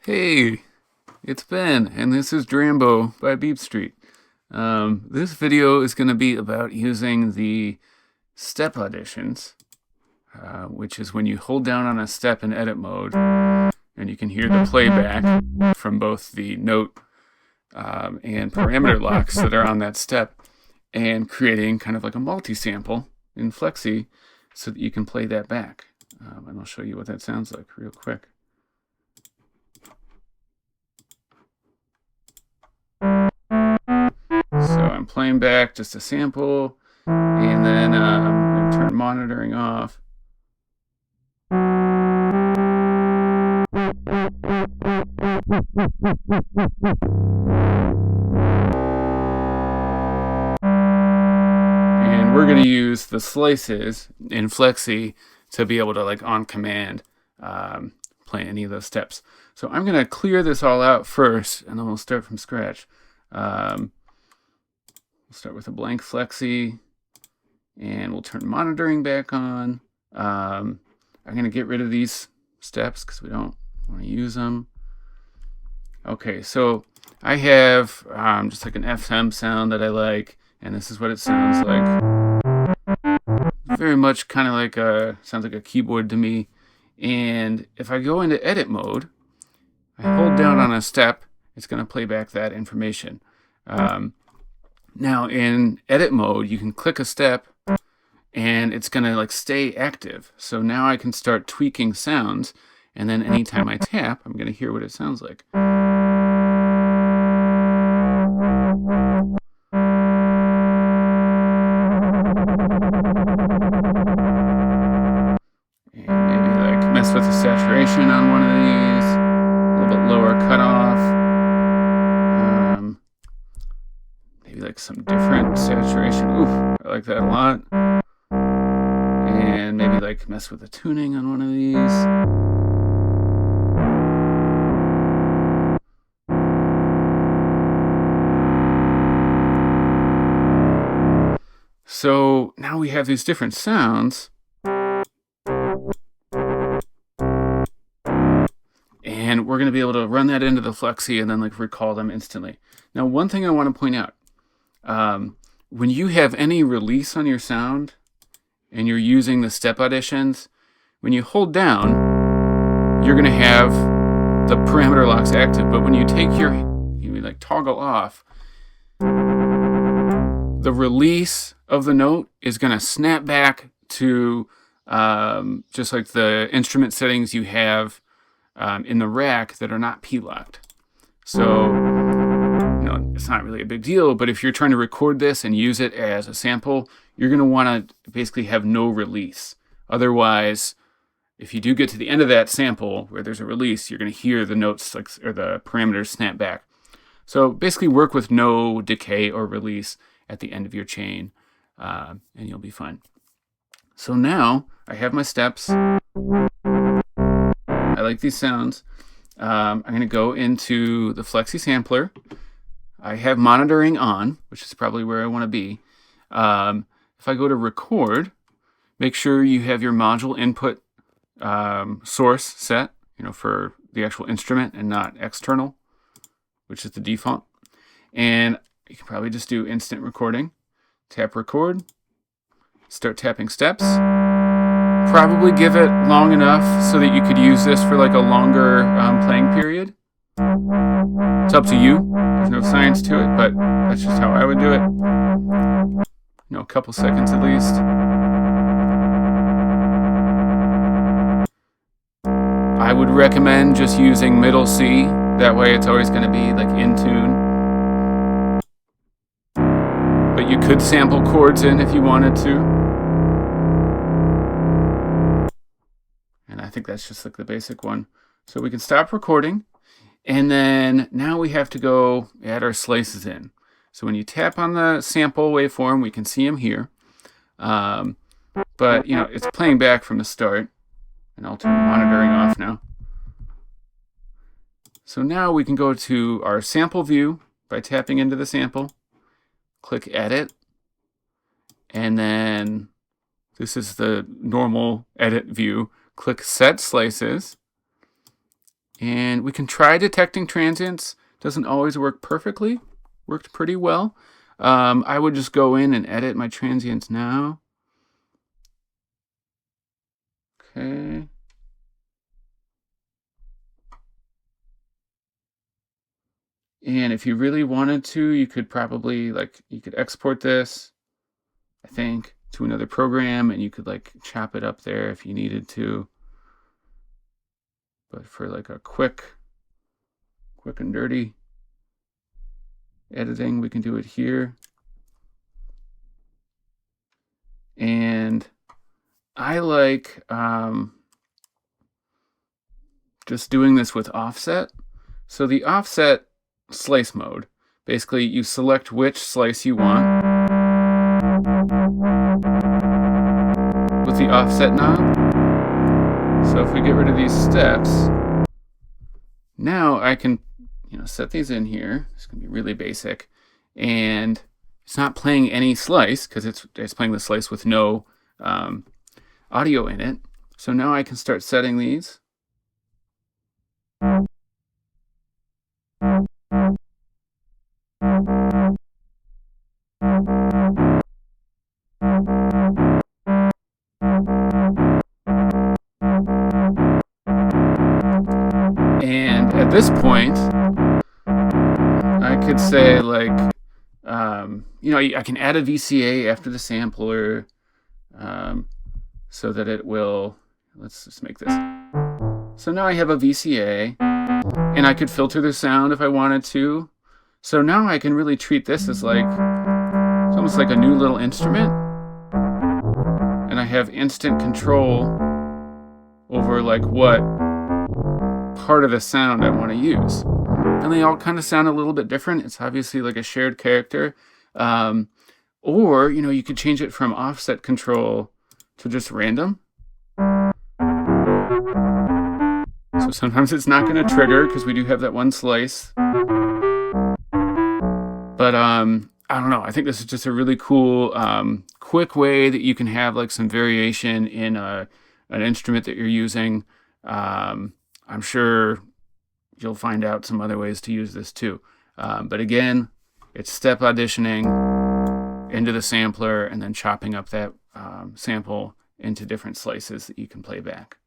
Hey, it's Ben, and this is Drambo by BeepStreet. This video is going to be about using the step auditions, which is when you hold down on a step in edit mode, and you can hear the playback from both the note and parameter locks that are on that step, and creating kind of like a multi-sample in Flexi so that you can play that back. And I'll show you what that sounds like real quick. So I'm playing back just a sample, and then I'm going to turn monitoring off. And we're going to use the slices in Flexi to be able to, like, on command, play any of those steps. So I'm going to clear this all out first, and then we'll start from scratch. We'll start with a blank Flexi, and we'll turn monitoring back on. I'm going to get rid of these steps because we don't want to use them. Okay, so I have just like an FM sound that I like, and this is what it sounds like. Very much kind of like sounds like a keyboard to me. And if I go into edit mode, I hold down on a step, it's going to play back that information. Now in edit mode, you can click a step and it's going to like stay active. So now I can start tweaking sounds, and then anytime I tap, I'm going to hear what it sounds like. And maybe like mess with the saturation on one of these, a little bit lower cutoff. Maybe like some different saturation. Ooh, I like that a lot. And maybe like mess with the tuning on one of these. So now we have these different sounds. And we're going to be able to run that into the Flexi and then like recall them instantly. Now, one thing I want to point out, when you have any release on your sound and you're using the step auditions, when you hold down, you're going to have the parameter locks active. But when you take you like toggle off, the release of the note is going to snap back to just like the instrument settings you have in the rack that are not P-locked. So, it's not really a big deal, but if you're trying to record this and use it as a sample, you're going to want to basically have no release. Otherwise, if you do get to the end of that sample where there's a release, you're going to hear the notes or the parameters snap back. So basically work with no decay or release at the end of your chain, and you'll be fine. So now I have my steps. I like these sounds. I'm going to go into the Flexi sampler. I have monitoring on, which is probably where I want to be. If I go to record, make sure you have your module input source set, for the actual instrument and not external, which is the default. And you can probably just do instant recording. Tap record, start tapping steps. Probably give it long enough so that you could use this for like a longer playing period. It's up to you. There's no science to it, but that's just how I would do it. A couple seconds at least. I would recommend just using middle C. That way it's always going to be like in tune. But you could sample chords in if you wanted to. And I think that's just like the basic one. So we can stop recording. And then now we have to go add our slices in. So when you tap on the sample waveform, we can see them here. But, it's playing back from the start. And I'll turn monitoring off now. So now we can go to our sample view by tapping into the sample. Click Edit. And then this is the normal edit view. Click Set Slices. And we can try detecting transients. Doesn't always work perfectly. Worked pretty well. I would just go in and edit my transients now. Okay. And if you really wanted to, you could probably you could export this, I think, to another program, and you could chop it up there if you needed to. But for a quick and dirty editing, we can do it here. And I like just doing this with offset. So the offset slice mode, basically you select which slice you want with the offset knob. So if we get rid of these steps, now I can set these in here. It's going to be really basic. And it's not playing any slice because it's playing the slice with no audio in it. So now I can start setting these. And at this point, I could say I can add a VCA after the sampler so that it will, let's just make this. So now I have a VCA and I could filter the sound if I wanted to. So now I can really treat this as it's almost like a new little instrument. And I have instant control over what part of the sound I want to use. And they all kind of sound a little bit different. It's obviously a shared character. Or, you could change it from offset control to just random. So sometimes it's not going to trigger because we do have that one slice. But I don't know. I think this is just a really cool, quick way that you can have some variation in an instrument that you're using. I'm sure you'll find out some other ways to use this too. But again, it's step auditioning into the sampler and then chopping up that sample into different slices that you can play back.